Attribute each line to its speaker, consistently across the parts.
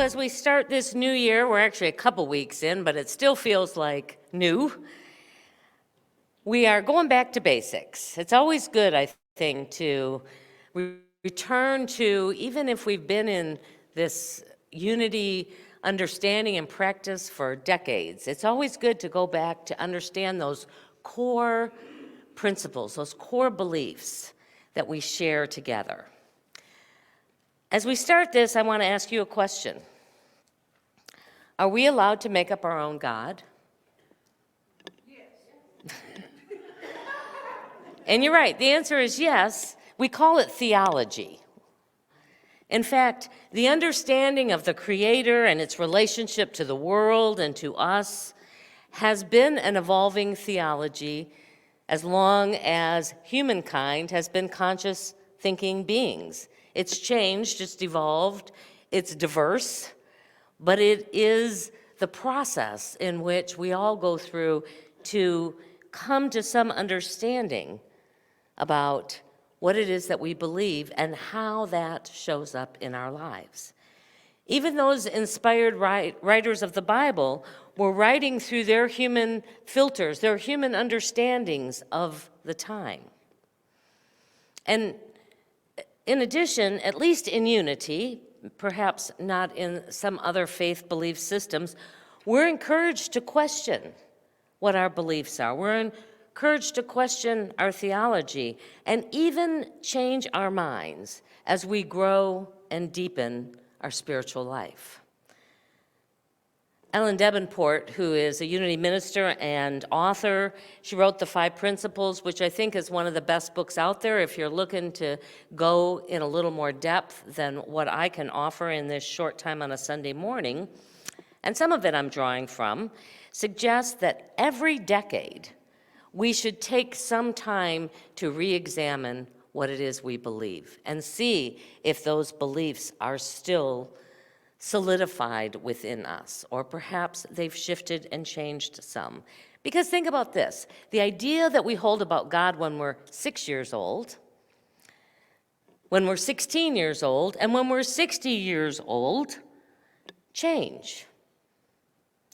Speaker 1: as we start this new year, we're actually a couple weeks in, but it still feels like new. We are going back to basics. It's always good, I think, to return to, even if we've been in this unity understanding and practice for decades, it's always good to go back to understand those core principles, those core beliefs that we share together. As we start this, I want to ask you a question. Are we allowed to make up our own God? Yes. And you're right, the answer is yes. We call it theology. In fact, the understanding of the Creator and its relationship to the world and to us has been an evolving theology as long as humankind has been conscious thinking beings. It's changed, it's evolved, it's diverse, but it is the process in which we all go through to come to some understanding about what it is that we believe and how that shows up in our lives. Even those inspired writers of the Bible were writing through their human filters, their human understandings of the time. And in addition, at least in unity, perhaps not in some other faith belief systems, we're encouraged to question what our beliefs are. We're encouraged to question our theology and even change our minds as we grow and deepen our spiritual life. Ellen Davenport, who is a Unity minister and author, she wrote The Five Principles, which I think is one of the best books out there if you're looking to go in a little more depth than what I can offer in this short time on a Sunday morning. And some of it I'm drawing from, suggests that every decade we should take some time to re-examine what it is we believe and see if those beliefs are still solidified within us, or perhaps they've shifted and changed some. Because think about this, the idea that we hold about God when we're 6 years old, when we're 16 years old, and when we're 60 years old, change.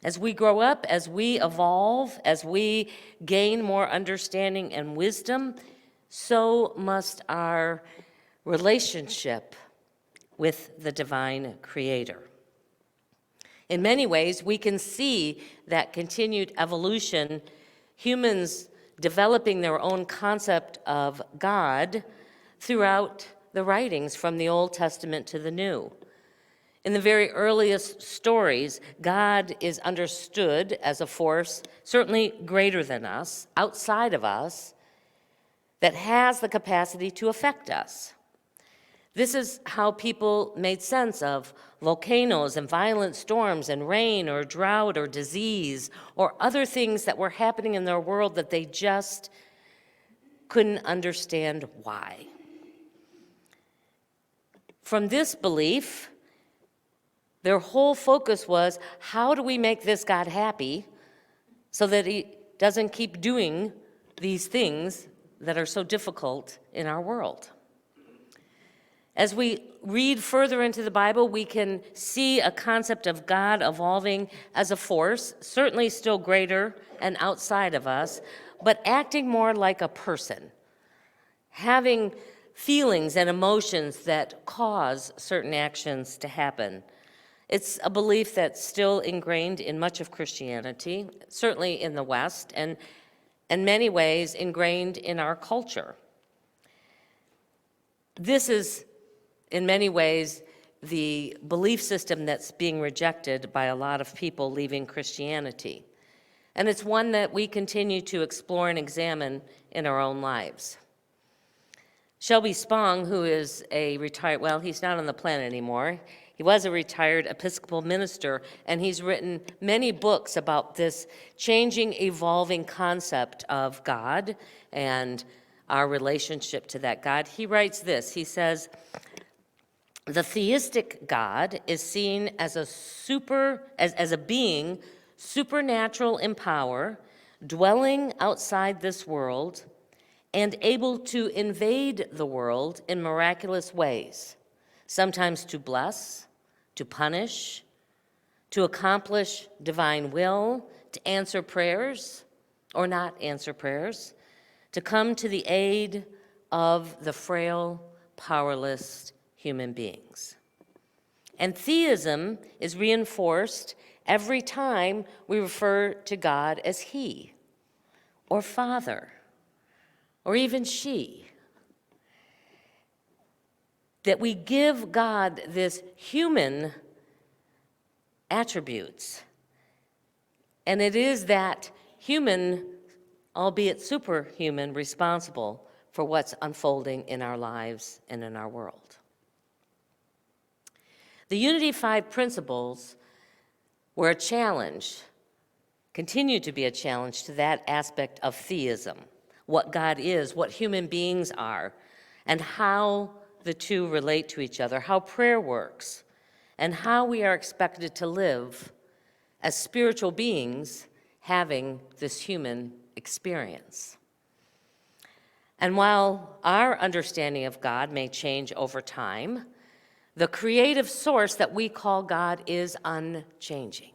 Speaker 1: As we grow up, as we evolve, as we gain more understanding and wisdom, so must our relationship with the divine Creator. In many ways, we can see that continued evolution, humans developing their own concept of God throughout the writings from the Old Testament to the New. In the very earliest stories, God is understood as a force certainly greater than us, outside of us, that has the capacity to affect us. This is how people made sense of volcanoes and violent storms and rain or drought or disease or other things that were happening in their world that they just couldn't understand why. From this belief, their whole focus was, how do we make this God happy so that he doesn't keep doing these things that are so difficult in our world? As we read further into the Bible, we can see a concept of God evolving as a force, certainly still greater and outside of us, but acting more like a person, having feelings and emotions that cause certain actions to happen. It's a belief that's still ingrained in much of Christianity, certainly in the West, and in many ways ingrained in our culture. This is, in many ways, the belief system that's being rejected by a lot of people leaving Christianity. And it's one that we continue to explore and examine in our own lives. Shelby Spong, who is a retired, well, he's not on the planet anymore. He was a retired Episcopal minister, and he's written many books about this changing, evolving concept of God and our relationship to that God. He writes this, he says, the theistic God is seen as a being supernatural in power, dwelling outside this world, and able to invade the world in miraculous ways, sometimes to bless, to punish, to accomplish divine will, to answer prayers or not answer prayers, to come to the aid of the frail, powerless human beings. And theism is reinforced every time we refer to God as He, or Father, or even She. That we give God this human attributes. And it is that human, albeit superhuman, responsible for what's unfolding in our lives and in our world. The Unity 5 principles were a challenge, continue to be a challenge to that aspect of theism, what God is, what human beings are, and how the two relate to each other, how prayer works, and how we are expected to live as spiritual beings having this human experience. And while our understanding of God may change over time, the creative source that we call God is unchanging.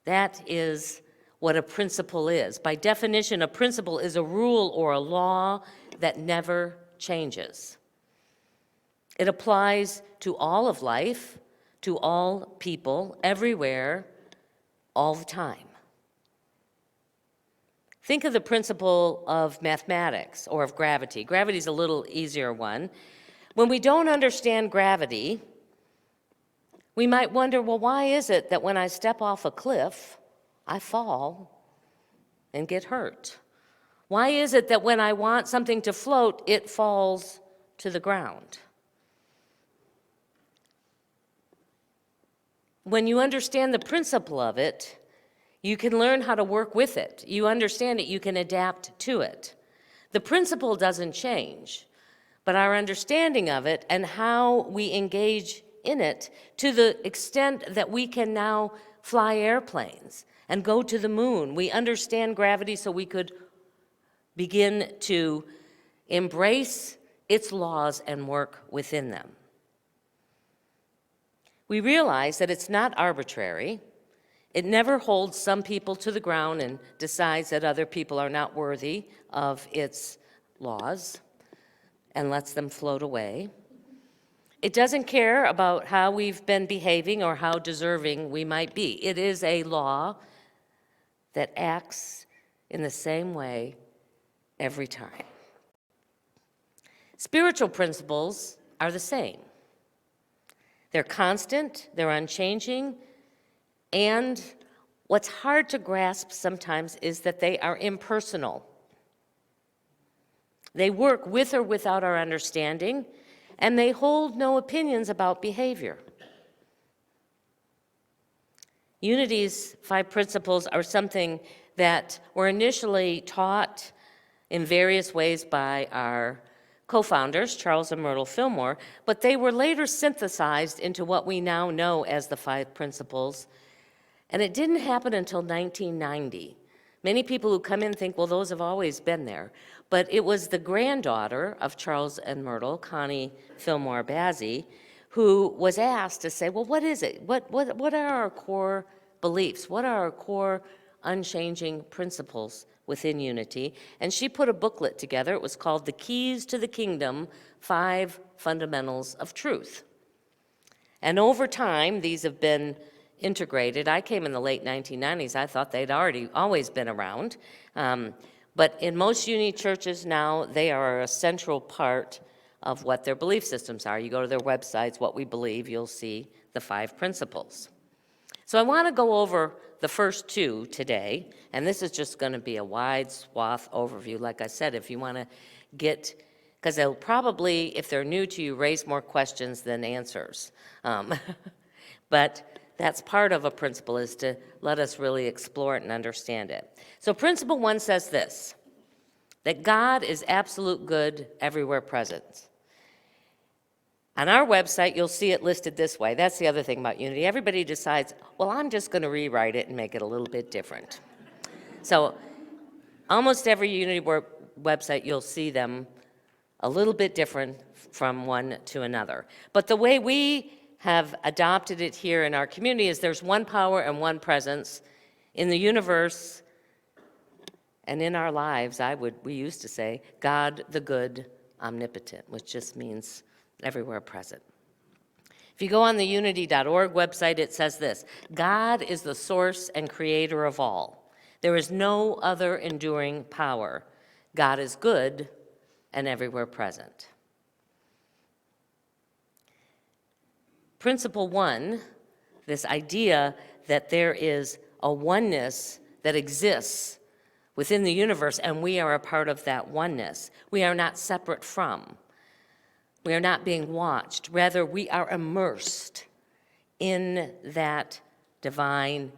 Speaker 1: That is what a principle is. By definition, a principle is a rule or a law that never changes. It applies to all of life, to all people, everywhere, all the time. Think of the principle of mathematics or of gravity. Gravity is a little easier one. When we don't understand gravity, we might wonder, well, why is it that when I step off a cliff, I fall and get hurt? Why is it that when I want something to float, it falls to the ground? When you understand the principle of it, you can learn how to work with it. You understand it, you can adapt to it. The principle doesn't change, but our understanding of it and how we engage in it, to the extent that we can now fly airplanes and go to the moon. We understand gravity so we could begin to embrace its laws and work within them. We realize that it's not arbitrary. It never holds some people to the ground and decides that other people are not worthy of its laws and lets them float away. It doesn't care about how we've been behaving or how deserving we might be. It is a law that acts in the same way every time. Spiritual principles are the same. They're constant, they're unchanging, and what's hard to grasp sometimes is that they are impersonal. They work with or without our understanding, and they hold no opinions about behavior. Unity's 5 principles are something that were initially taught in various ways by our co-founders, Charles and Myrtle Fillmore, but they were later synthesized into what we now know as the 5 principles. And it didn't happen until 1990. Many people who come in think, well, those have always been there. But it was the granddaughter of Charles and Myrtle, Connie Fillmore Bazzi, who was asked to say, well, what is it? What are our core beliefs? What are our core unchanging principles within Unity? And she put a booklet together. It was called The Keys to the Kingdom, 5 Fundamentals of Truth. And over time, these have been integrated. I came in the late 1990s. I thought they'd always been around. But in most Unity churches now, they are a central part of what their belief systems are. You go to their websites, What We Believe, you'll see the 5 principles. So I want to go over the first 2 today, and this is just going to be a wide swath overview. Like I said, if you want to get, because they'll probably, if they're new to you, raise more questions than answers. But that's part of a principle, is to let us really explore it and understand it. So principle 1 says this, that God is absolute good, everywhere present. On our website, you'll see it listed this way. That's the other thing about Unity. Everybody decides, well, I'm just going to rewrite it and make it a little bit different. So almost every Unity website, you'll see them a little bit different from one to another. But the way we have adopted it here in our community is there's one power and one presence in the universe and in our lives. We used to say, God the good, omnipotent, which just means everywhere present. If you go on the unity.org website, it says this: God is the source and creator of all. There is no other enduring power. God is good and everywhere present. Principle 1, this idea that there is a oneness that exists within the universe, and we are a part of that oneness. We are not separate from. We are not being watched. Rather, we are immersed in that divine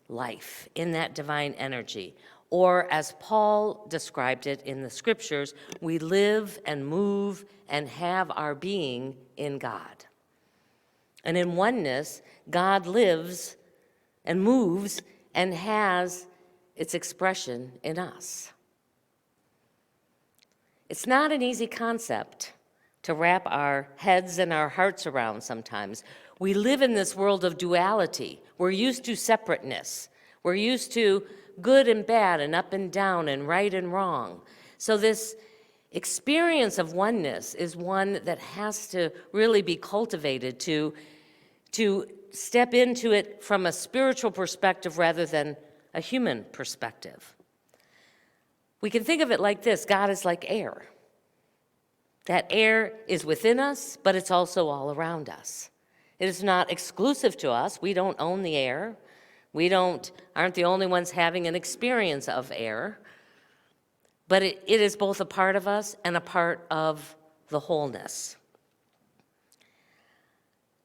Speaker 1: life, in that divine energy. Or, as Paul described it in the scriptures, we live and move and have our being in God. And in oneness, God lives and moves and has its expression in us. It's not an easy concept to wrap our heads and our hearts around sometimes. We live in this world of duality. We're used to separateness. We're used to good and bad and up and down and right and wrong. So this experience of oneness is one that has to really be cultivated to step into it from a spiritual perspective rather than a human perspective. We can think of it like this: God is like air. That air is within us, but it's also all around us. It is not exclusive to us. We don't own the air. We aren't the only ones having an experience of air. But it is both a part of us and a part of the wholeness.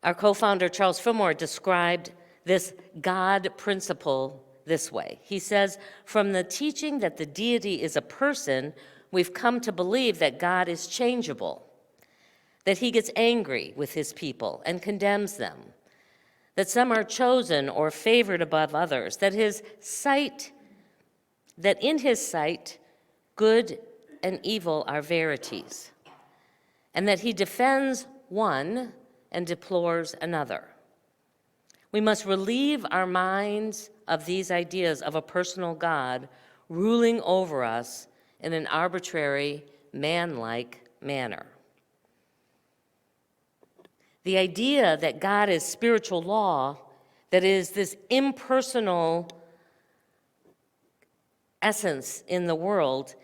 Speaker 1: Our co-founder, Charles Fillmore, described this God principle this way. He says, from the teaching that the deity is a person, we've come to believe that God is changeable, that he gets angry with his people and condemns them, that some are chosen or favored above others, that in his sight, good and evil are verities, and that he defends one and deplores another. We must relieve our minds of these ideas of a personal God ruling over us in an arbitrary, man-like manner. The idea that God is spiritual law, that is this impersonal essence in the world,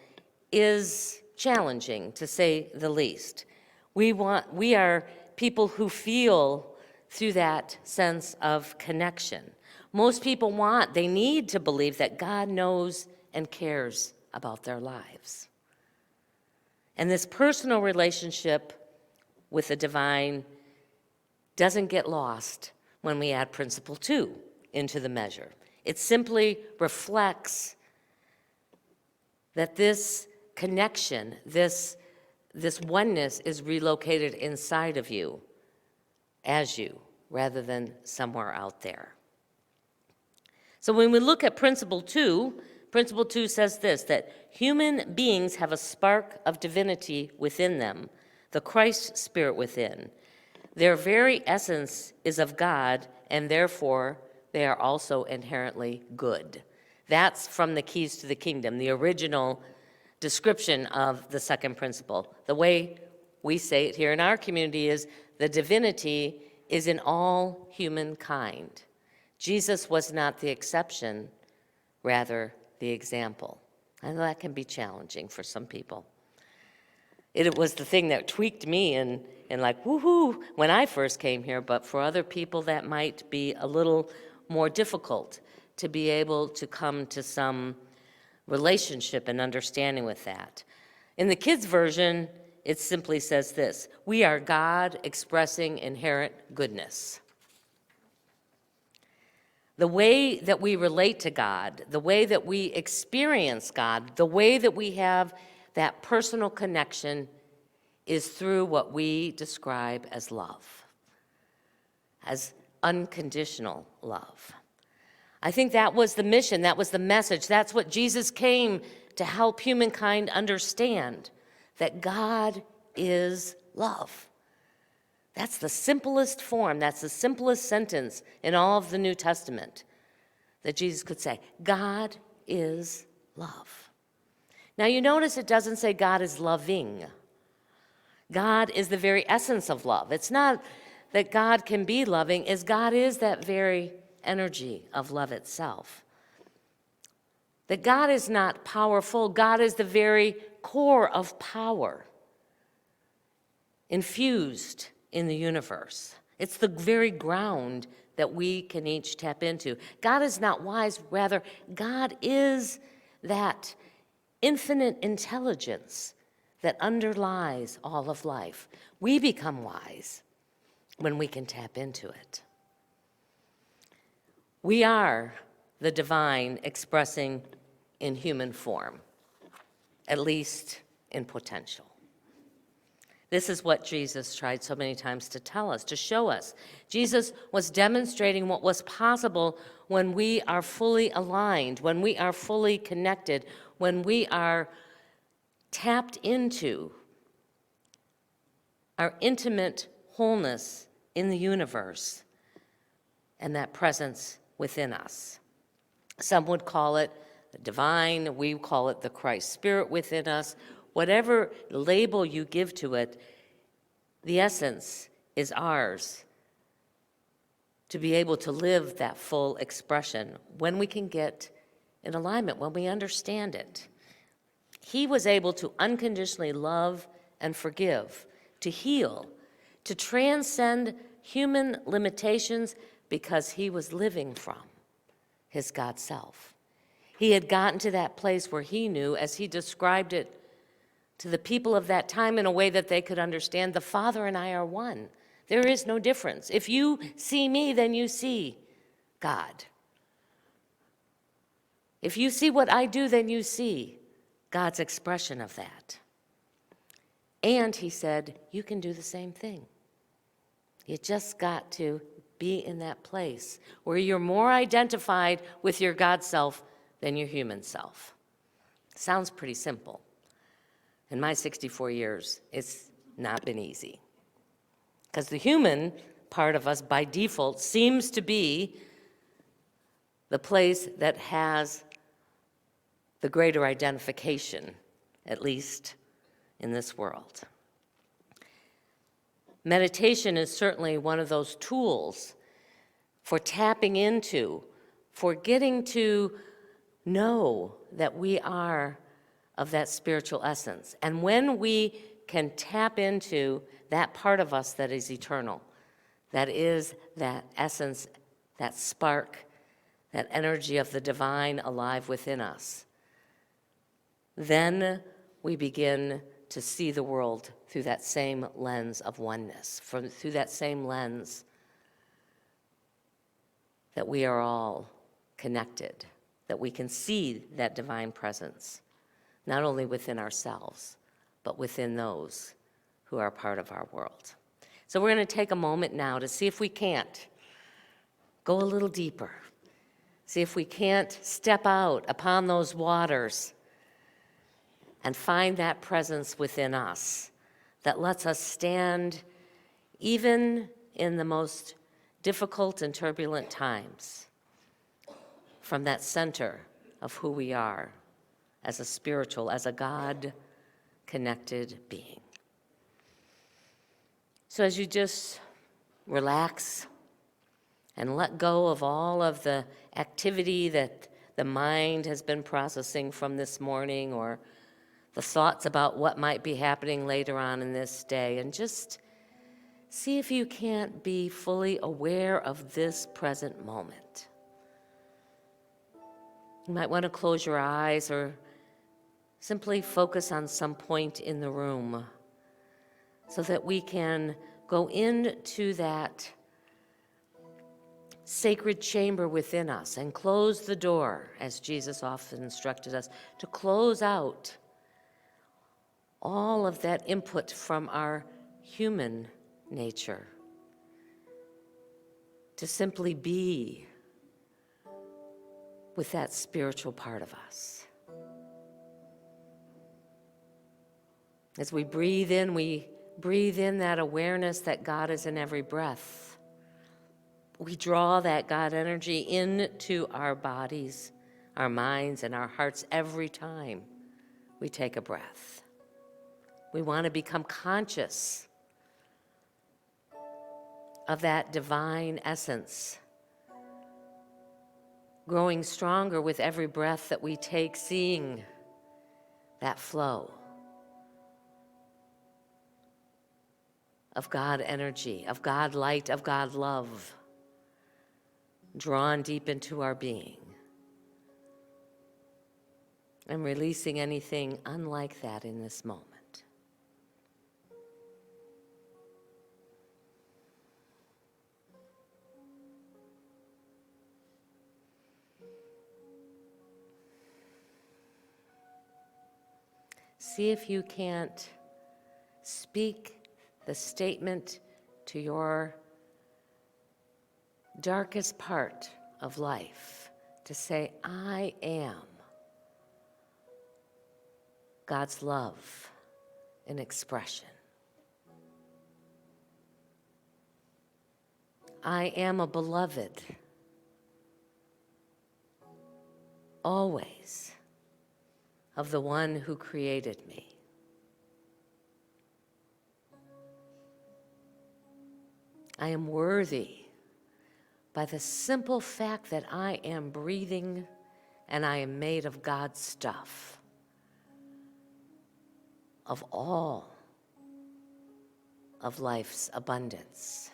Speaker 1: is challenging, to say the least. We are people who feel through that sense of connection. Most people they need to believe that God knows and cares about their lives. And this personal relationship with the divine doesn't get lost when we add principle 2 into the measure. It simply reflects that this connection, this oneness is relocated inside of you, as you, rather than somewhere out there. So when we look at principle 2 says this, that human beings have a spark of divinity within them, the Christ spirit within. Their very essence is of God, and therefore they are also inherently good. That's from the Keys to the Kingdom, the original description of the second principle. The way we say it here in our community is the divinity is in all humankind. Jesus was not the exception, rather the example. I know that can be challenging for some people. It was the thing that tweaked me and like, woohoo, when I first came here, but for other people that might be a little more difficult to be able to come to some relationship and understanding with that. In the kids' version, it simply says this: we are God expressing inherent goodness. The way that we relate to God, the way that we experience God, the way that we have that personal connection is through what we describe as love, as unconditional love. I think that was the mission, that was the message, that's what Jesus came to help humankind understand, that God is love. That's the simplest form, that's the simplest sentence in all of the New Testament that Jesus could say. God is love. Now you notice it doesn't say God is loving. God is the very essence of love. It's not that God can be loving, as God is that very energy of love itself. That God is not powerful, God is the very core of power infused in the universe. It's the very ground that we can each tap into. God is not wise, rather, God is that infinite intelligence that underlies all of life. We become wise when we can tap into it. We are the divine expressing in human form, at least in potential. This is what Jesus tried so many times to tell us, to show us. Jesus was demonstrating what was possible when we are fully aligned, when we are fully connected, when we are tapped into our intimate wholeness in the universe and that presence within us. Some would call it the divine, we call it the Christ Spirit within us. Whatever label you give to it, the essence is ours to be able to live that full expression when we can get in alignment, when we understand it. He was able to unconditionally love and forgive, to heal, to transcend human limitations because he was living from his God self. He had gotten to that place where he knew, as he described it to the people of that time in a way that they could understand, the Father and I are one. There is no difference. If you see me, then you see God. If you see what I do, then you see God's expression of that. And he said, you can do the same thing. You just got to be in that place where you're more identified with your God self than your human self. Sounds pretty simple. In my 64 years, it's not been easy. Because the human part of us, by default, seems to be the place that has the greater identification, at least in this world. Meditation is certainly one of those tools for tapping into, for getting to know that we are of that spiritual essence. And when we can tap into that part of us that is eternal, that is that essence, that spark, that energy of the divine alive within us, then we begin to see the world through that same lens of oneness, through that same lens that we are all connected, that we can see that divine presence, not only within ourselves, but within those who are part of our world. So we're going to take a moment now to see if we can't go a little deeper, see if we can't step out upon those waters and find that presence within us that lets us stand even in the most difficult and turbulent times from that center of who we are as a spiritual, as a God-connected being. So as you just relax and let go of all of the activity that the mind has been processing from this morning, or the thoughts about what might be happening later on in this day, and just see if you can't be fully aware of this present moment. You might want to close your eyes or simply focus on some point in the room so that we can go into that sacred chamber within us and close the door, as Jesus often instructed us, to close out all of that input from our human nature, to simply be with that spiritual part of us. As we breathe in, we breathe in that awareness that God is in every breath. We draw that God energy into our bodies, our minds, and our hearts every time we take a breath. We want to become conscious of that divine essence, growing stronger with every breath that we take, seeing that flow of God energy, of God light, of God love, drawn deep into our being, and releasing anything unlike that in this moment. See if you can't speak the statement to your darkest part of life to say, I am God's love in expression. I am a beloved, always, of the one who created me. I am worthy by the simple fact that I am breathing and I am made of God's stuff, of all of life's abundance,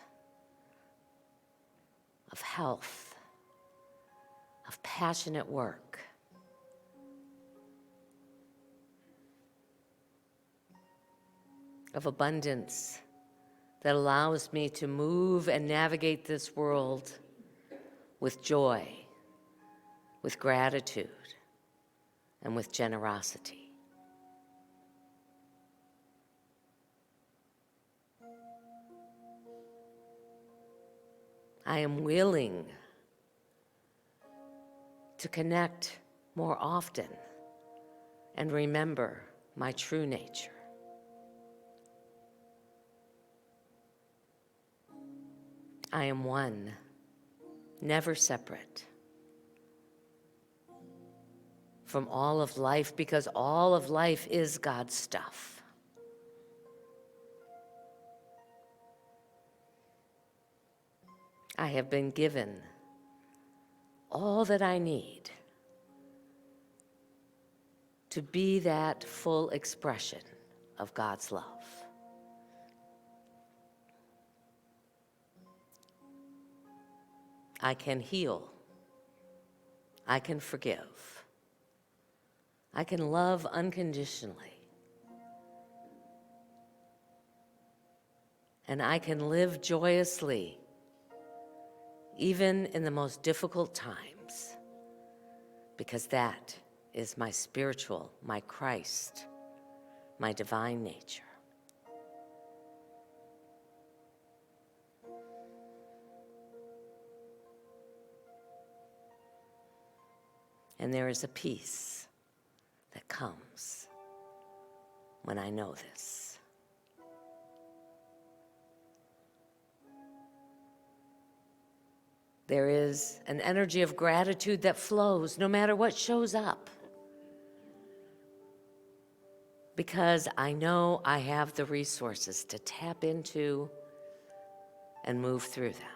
Speaker 1: of health, of passionate work, of abundance that allows me to move and navigate this world with joy, with gratitude, and with generosity. I am willing to connect more often and remember my true nature. I am one, never separate from all of life, because all of life is God's stuff. I have been given all that I need to be that full expression of God's love. I can heal. I can forgive. I can love unconditionally. And I can live joyously, even in the most difficult times, because that is my spiritual, my Christ, my divine nature. And there is a peace that comes when I know this. There is an energy of gratitude that flows no matter what shows up, because I know I have the resources to tap into and move through them.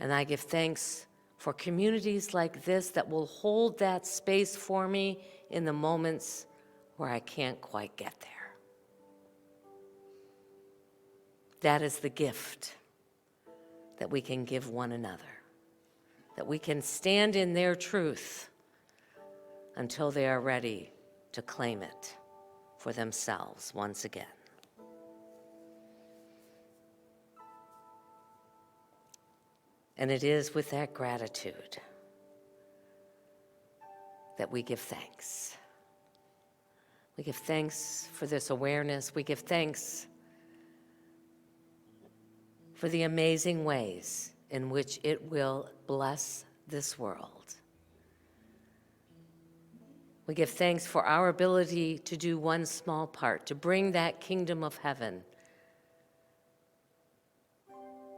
Speaker 1: And I give thanks for communities like this that will hold that space for me in the moments where I can't quite get there. That is the gift that we can give one another, that we can stand in their truth until they are ready to claim it for themselves once again. And it is with that gratitude that we give thanks. We give thanks for this awareness. We give thanks for the amazing ways in which it will bless this world. We give thanks for our ability to do one small part, to bring that kingdom of heaven,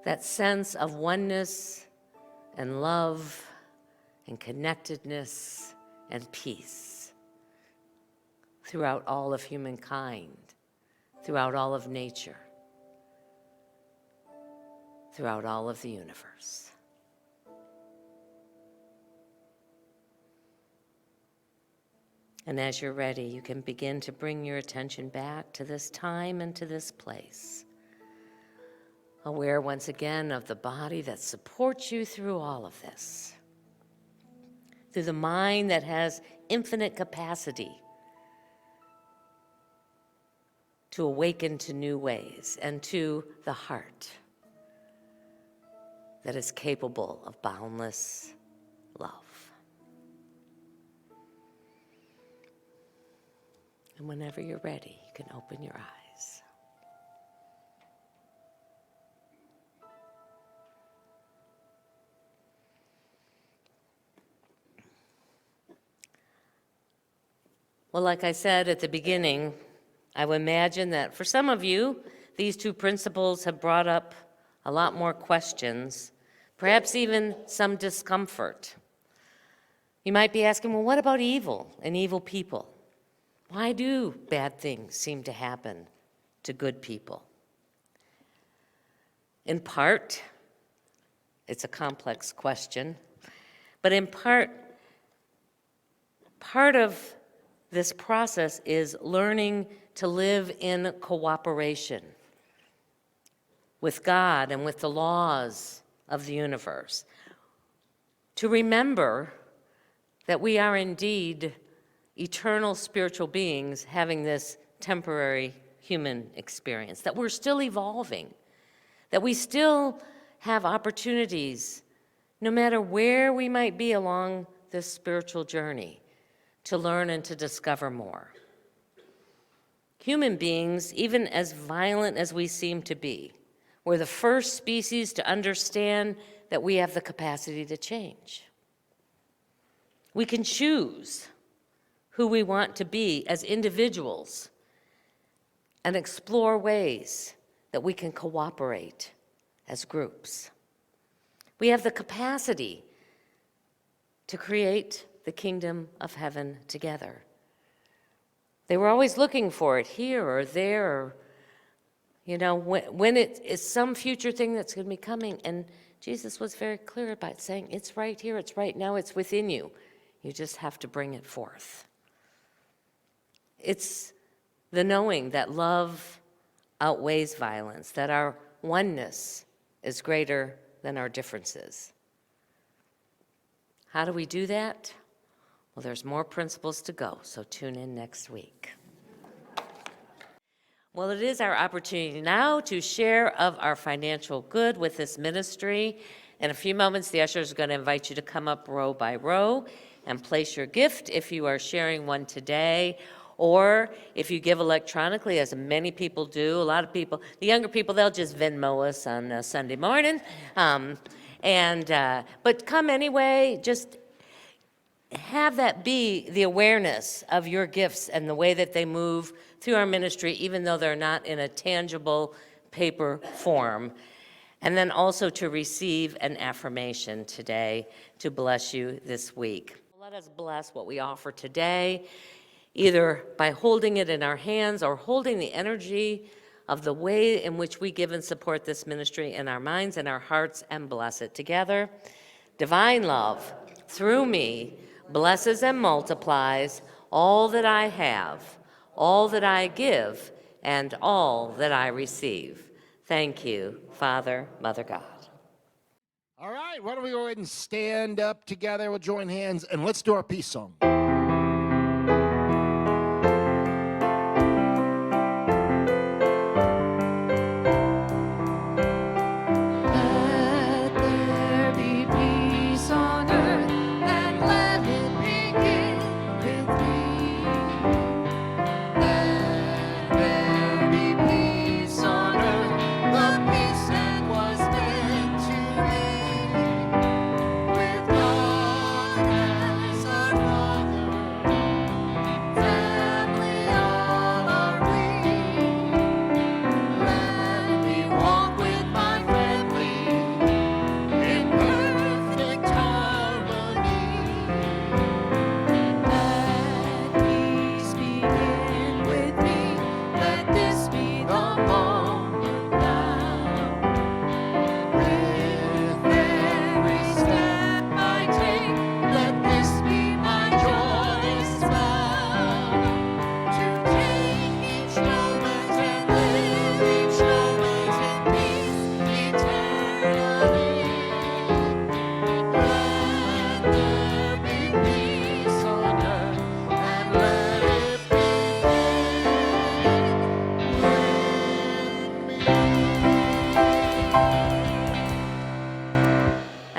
Speaker 1: that sense of oneness and love and connectedness and peace throughout all of humankind, throughout all of nature, throughout all of the universe. And as you're ready, you can begin to bring your attention back to this time and to this place. Aware once again of the body that supports you through all of this. Through the mind that has infinite capacity to awaken to new ways, and to the heart that is capable of boundless love. And whenever you're ready, you can open your eyes. Well, like I said at the beginning, I would imagine that for some of you, these two principles have brought up a lot more questions, perhaps even some discomfort. You might be asking, well, what about evil and evil people? Why do bad things seem to happen to good people? In part, it's a complex question, but in part of this process is learning to live in cooperation with God and with the laws of the universe. To remember that we are indeed eternal spiritual beings having this temporary human experience, that we're still evolving, that we still have opportunities, no matter where we might be along this spiritual journey, to learn and to discover more. Human beings, even as violent as we seem to be, we're the first species to understand that we have the capacity to change. We can choose who we want to be as individuals and explore ways that we can cooperate as groups. We have the capacity to create the kingdom of heaven together. They were always looking for it here or there, or, when it is some future thing that's going to be coming. And Jesus was very clear about saying, it's right here, it's right now, it's within you. You just have to bring it forth. It's the knowing that love outweighs violence, that our oneness is greater than our differences. How do we do that? Well, there's more principles to go, so tune in next week. Well, it is our opportunity now to share of our financial good with this ministry. In a few moments, the ushers are going to invite you to come up row by row and place your gift if you are sharing one today, or if you give electronically, as many people do. A lot of people, the younger people, they'll just Venmo us on Sunday morning. But come anyway, just have that be the awareness of your gifts and the way that they move through our ministry, even though they're not in a tangible paper form. And then also to receive an affirmation today to bless you this week. Let us bless what we offer today, either by holding it in our hands or holding the energy of the way in which we give and support this ministry in our minds and our hearts, and bless it together. Divine love, through me, blesses and multiplies all that I have, all that I give, and all that I receive. Thank you, Father, Mother God.
Speaker 2: All right, why don't we go ahead and stand up together? We'll join hands, and let's do our peace song.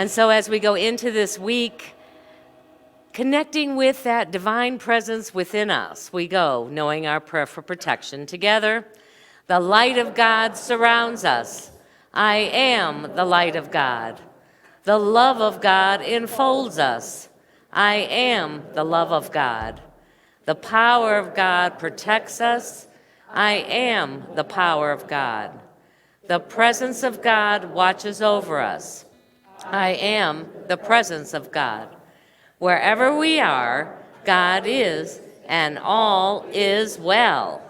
Speaker 1: And so as we go into this week, connecting with that divine presence within us, we go knowing our prayer for protection together. The light of God surrounds us. I am the light of God. The love of God enfolds us. I am the love of God. The power of God protects us. I am the power of God. The presence of God watches over us. I am the presence of God. Wherever we are, God is, and all is well.